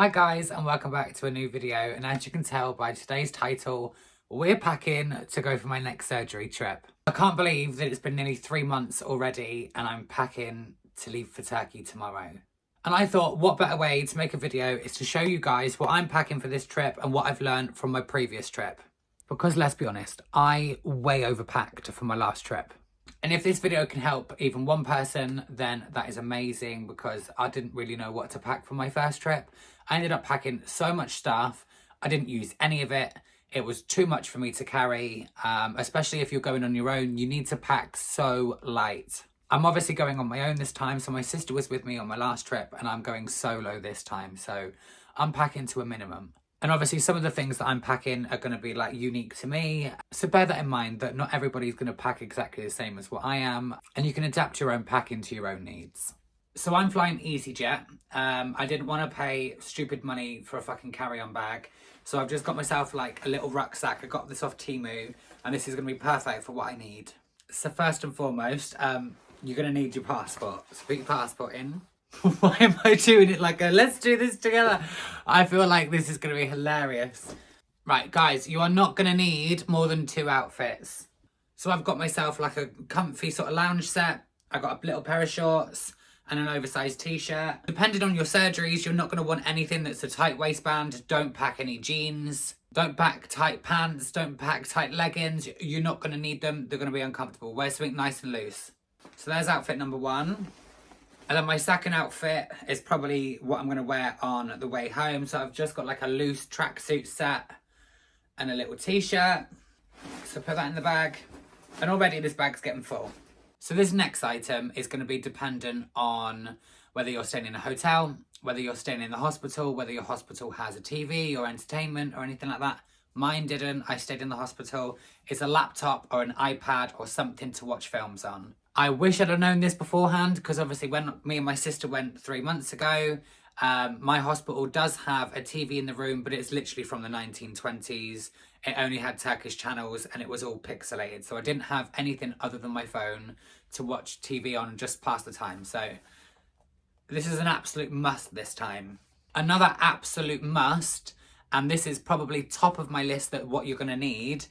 Hi guys, and welcome back to a new video, and as you can tell by today's title, we're packing to go for my next surgery trip. I can't believe that it's been nearly 3 months already and I'm packing to leave for Turkey tomorrow. And I thought what better way to make a video is to show you guys what I'm packing for this trip and what I've learned from my previous trip. Because let's be honest, I way overpacked for my last trip. And if this video can help even one person, then that is amazing, because I didn't really know what to pack for my first trip. I ended up packing so much stuff. I didn't use any of it. It was too much for me to carry, especially if you're going on your own. You need to pack so light. I'm obviously going on my own this time, so my sister was with me on my last trip and I'm going solo this time. So I'm packing to a minimum. And obviously some of the things that I'm packing are going to be like unique to me. So bear that in mind, that not everybody's going to pack exactly the same as what I am. And you can adapt your own packing to your own needs. So I'm flying easyJet. I didn't want to pay stupid money for a fucking carry-on bag. So I've just got myself like a little rucksack. I got this off Temu and this is going to be perfect for what I need. So first and foremost, you're going to need your passport. So put your passport in. Why am I doing it like a let's do this together? I feel like this is going to be hilarious. Right, guys, you are not going to need more than 2 outfits. So I've got myself like a comfy sort of lounge set. I got a little pair of shorts and an oversized t-shirt. Depending on your surgeries, you're not going to want anything that's a tight waistband. Don't pack any jeans. Don't pack tight pants. Don't pack tight leggings. You're not going to need them. They're going to be uncomfortable. Wear something nice and loose. So there's outfit number 1. And then my second outfit is probably what I'm going to wear on the way home. So I've just got like a loose tracksuit set and a little t-shirt. So put that in the bag. And already this bag's getting full. So this next item is going to be dependent on whether you're staying in a hotel, whether you're staying in the hospital, whether your hospital has a TV or entertainment or anything like that. Mine didn't. I stayed in the hospital. It's a laptop or an iPad or something to watch films on. I wish I'd have known this beforehand, because obviously when me and my sister went 3 months ago, my hospital does have a TV in the room, but it's literally from the 1920s. It only had Turkish channels and it was all pixelated. So I didn't have anything other than my phone to watch TV on and just pass the time. So this is an absolute must this time. Another absolute must, and this is probably top of my list that what you're going to need,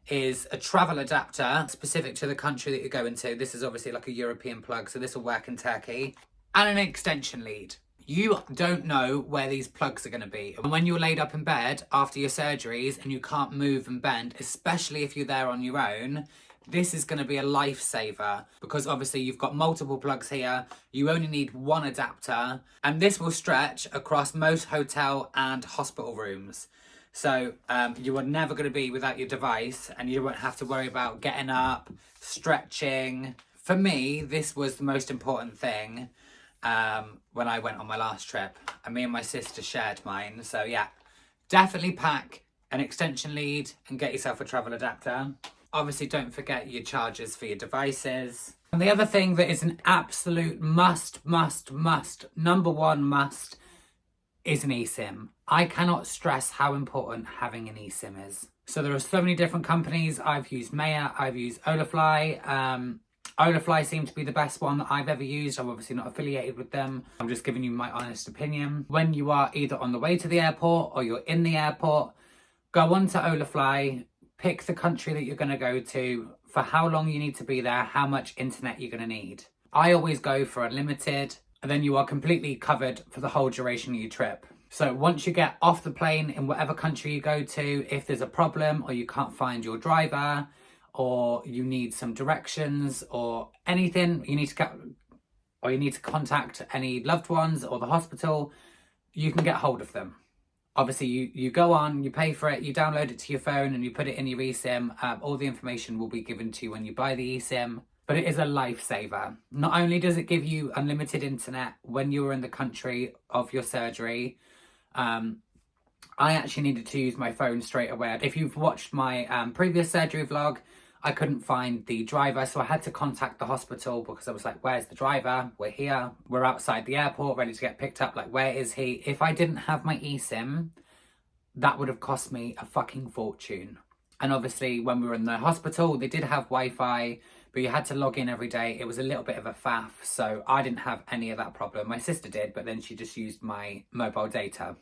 is a travel adapter specific to the country that you're going to. This is obviously like a European plug, so this will work in Turkey. And an extension lead. You don't know where these plugs are going to be. And when you're laid up in bed after your surgeries and you can't move and bend, especially if you're there on your own, this is going to be a lifesaver, because obviously you've got multiple plugs here. You only need one adapter, and this will stretch across most hotel and hospital rooms. So you are never going to be without your device, and you won't have to worry about getting up, stretching. For me, this was the most important thing when I went on my last trip. And me and my sister shared mine. So yeah, definitely pack an extension lead and get yourself a travel adapter. Obviously, don't forget your chargers for your devices. And the other thing that is an absolute must, number 1 must, is an eSIM. I cannot stress how important having an eSIM is. So there are so many different companies. I've used Maya, I've used Olafly. Olafly seemed to be the best one that I've ever used. I'm obviously not affiliated with them. I'm just giving you my honest opinion. When you are either on the way to the airport or you're in the airport, go on to Olafly, pick the country that you're going to go to, for how long you need to be there, how much internet you're going to need. I always go for unlimited, and then you are completely covered for the whole duration of your trip. So once you get off the plane in whatever country you go to, if there's a problem or you can't find your driver, or you need some directions or anything, you need to contact any loved ones or the hospital, you can get hold of them. Obviously, you go on, you pay for it, you download it to your phone and you put it in your eSIM. All the information will be given to you when you buy the eSIM. But it is a lifesaver. Not only does it give you unlimited internet when you were in the country of your surgery, I actually needed to use my phone straight away. If you've watched my previous surgery vlog, I couldn't find the driver, so I had to contact the hospital, because I was like, where's the driver? We're here. We're outside the airport, ready to get picked up. Like, where is he? If I didn't have my eSIM, that would have cost me a fucking fortune. And obviously, when we were in the hospital, they did have Wi-Fi, but you had to log in every day. It was a little bit of a faff, so I didn't have any of that problem. My sister did, but then she just used my mobile data.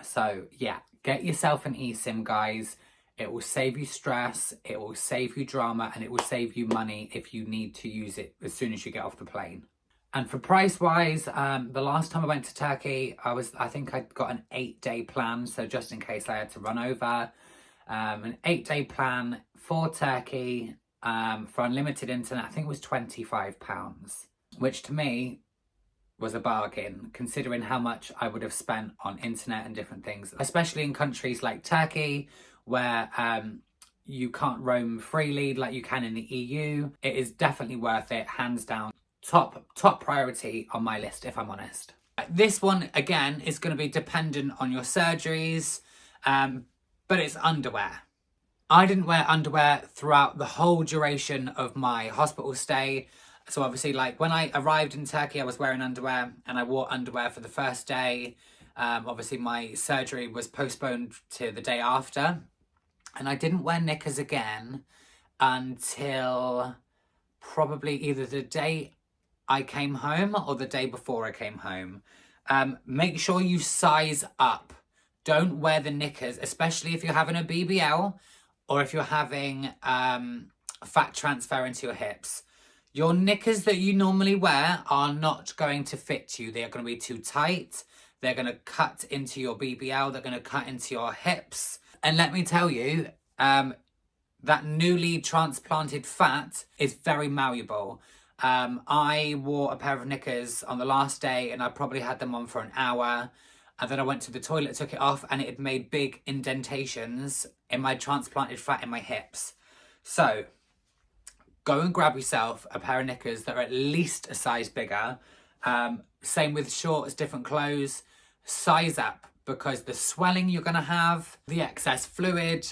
So yeah, get yourself an eSIM, guys. It will save you stress, it will save you drama, and it will save you money if you need to use it as soon as you get off the plane. And for price wise, the last time I went to Turkey, I think I got an 8-day plan. So just in case I had to run over, an 8-day plan for Turkey, for unlimited internet, I think it was £25, which to me was a bargain considering how much I would have spent on internet and different things, especially in countries like Turkey where you can't roam freely like you can in the EU. It is definitely worth it, hands down. Top priority on my list, if I'm honest. This one again is going to be dependent on your surgeries, but it's underwear. I didn't wear underwear throughout the whole duration of my hospital stay. So obviously, like when I arrived in Turkey, I was wearing underwear and I wore underwear for the first day. Obviously, my surgery was postponed to the day after. And I didn't wear knickers again until probably either the day I came home or the day before I came home. Make sure you size up. Don't wear the knickers, especially if you're having a BBL or if you're having fat transfer into your hips. Your knickers that you normally wear are not going to fit you. They are going to be too tight. They're going to cut into your BBL. They're going to cut into your hips. And let me tell you, that newly transplanted fat is very malleable. I wore a pair of knickers on the last day and I probably had them on for an hour. And then I went to the toilet, took it off, and it had made big indentations in my transplanted fat in my hips. So go and grab yourself a pair of knickers that are at least a size bigger. Same with shorts, different clothes. Size up, because the swelling you're going to have, the excess fluid,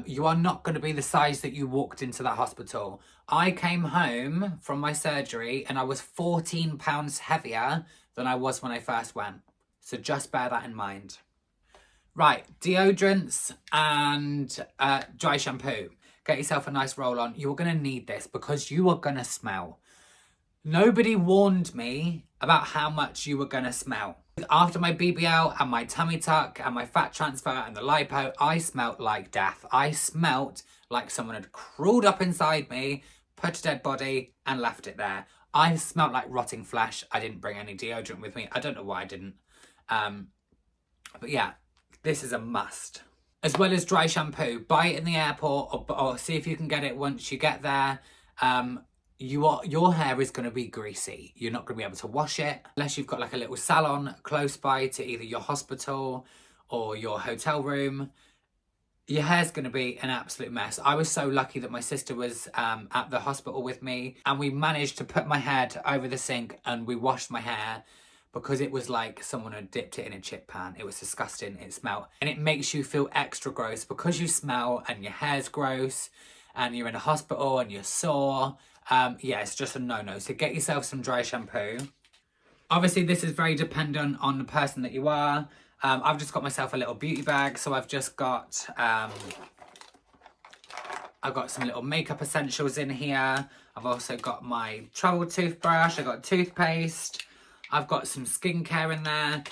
you are not going to be the size that you walked into that hospital. I came home from my surgery and I was 14 pounds heavier than I was when I first went. So just bear that in mind. Right, deodorants and dry shampoo. Get yourself a nice roll on. You're going to need this because you are going to smell. Nobody warned me about how much you were going to smell. After my BBL and my tummy tuck and my fat transfer and the lipo, I smelt like death. I smelt like someone had crawled up inside me, put a dead body and left it there. I smelt like rotting flesh. I didn't bring any deodorant with me. I don't know why I didn't. But yeah, this is a must. As well as dry shampoo, buy it in the airport or see if you can get it once you get there. Your hair is going to be greasy. You're not going to be able to wash it unless you've got like a little salon close by to either your hospital or your hotel room. Your hair's going to be an absolute mess. I was so lucky that my sister was at the hospital with me and we managed to put my head over the sink and we washed my hair because it was like someone had dipped it in a chip pan. It was disgusting. It smelled. And it makes you feel extra gross because you smell and your hair's gross and you're in a hospital and you're sore. Yeah, it's just a no-no. So get yourself some dry shampoo. Obviously, this is very dependent on the person that you are. I've just got myself a little beauty bag. So I've just got, I've got some little makeup essentials in here. I've also got my travel toothbrush. I've got toothpaste. I've got some skincare in there.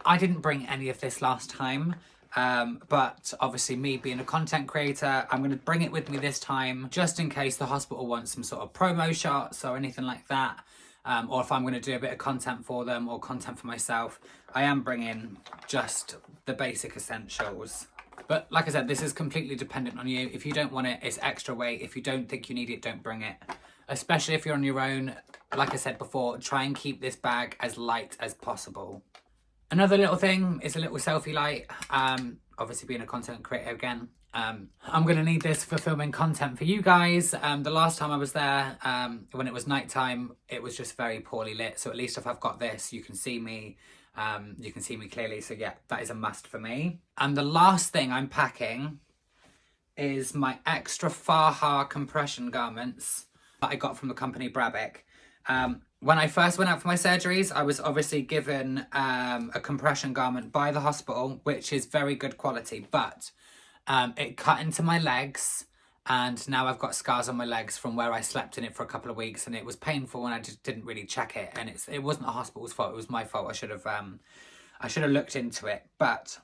I didn't bring any of this last time. But obviously me being a content creator, I'm going to bring it with me this time just in case the hospital wants some sort of promo shots or anything like that. Or if I'm going to do a bit of content for them or content for myself, I am bringing just the basic essentials. But like I said, this is completely dependent on you. If you don't want it, it's extra weight. If you don't think you need it, don't bring it. Especially if you're on your own. Like I said before, try and keep this bag as light as possible. Another little thing is a little selfie light. Obviously being a content creator again, I'm going to need this for filming content for you guys. The last time I was there, when it was nighttime, it was just very poorly lit. So at least if I've got this, you can see me. You can see me clearly. So yeah, that is a must for me. And the last thing I'm packing is my extra Faha compression garments that I got from the company Brabec. When I first went out for my surgeries, I was obviously given a compression garment by the hospital, which is very good quality, but it cut into my legs and now I've got scars on my legs from where I slept in it for a couple of weeks and it was painful and I just didn't really check it, and it wasn't the hospital's fault, it was my fault. I should have looked into it, but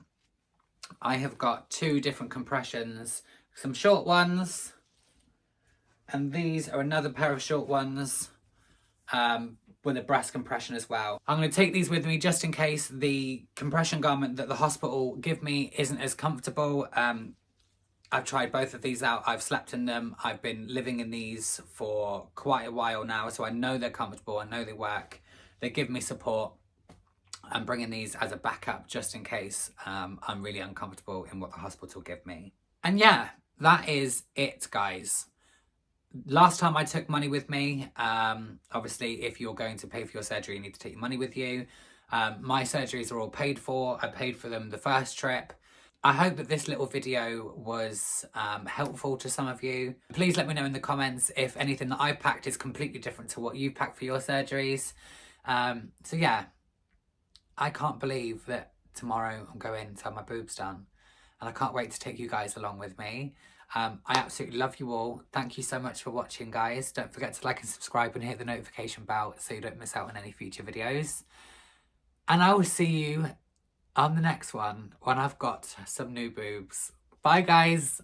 I have got 2 different compressions, some short ones, and these are another pair of short ones with a breast compression as well. I'm going to take these with me just in case the compression garment that the hospital give me isn't as comfortable. I've tried both of these out. I've slept in them. I've been living in these for quite a while now, so I know they're comfortable. I know they work. They give me support. I'm bringing these as a backup just in case I'm really uncomfortable in what the hospital give me. And yeah, that is it, guys. Last time I took money with me. Obviously, if you're going to pay for your surgery, you need to take your money with you. My surgeries are all paid for. I paid for them the first trip. I hope that this little video was helpful to some of you. Please let me know in the comments if anything that I packed is completely different to what you packed for your surgeries. So yeah, I can't believe that tomorrow I'm going to have my boobs done. And I can't wait to take you guys along with me. I absolutely love you all. Thank you so much for watching, guys. Don't forget to like and subscribe and hit the notification bell so you don't miss out on any future videos. And I will see you on the next one when I've got some new boobs. Bye, guys.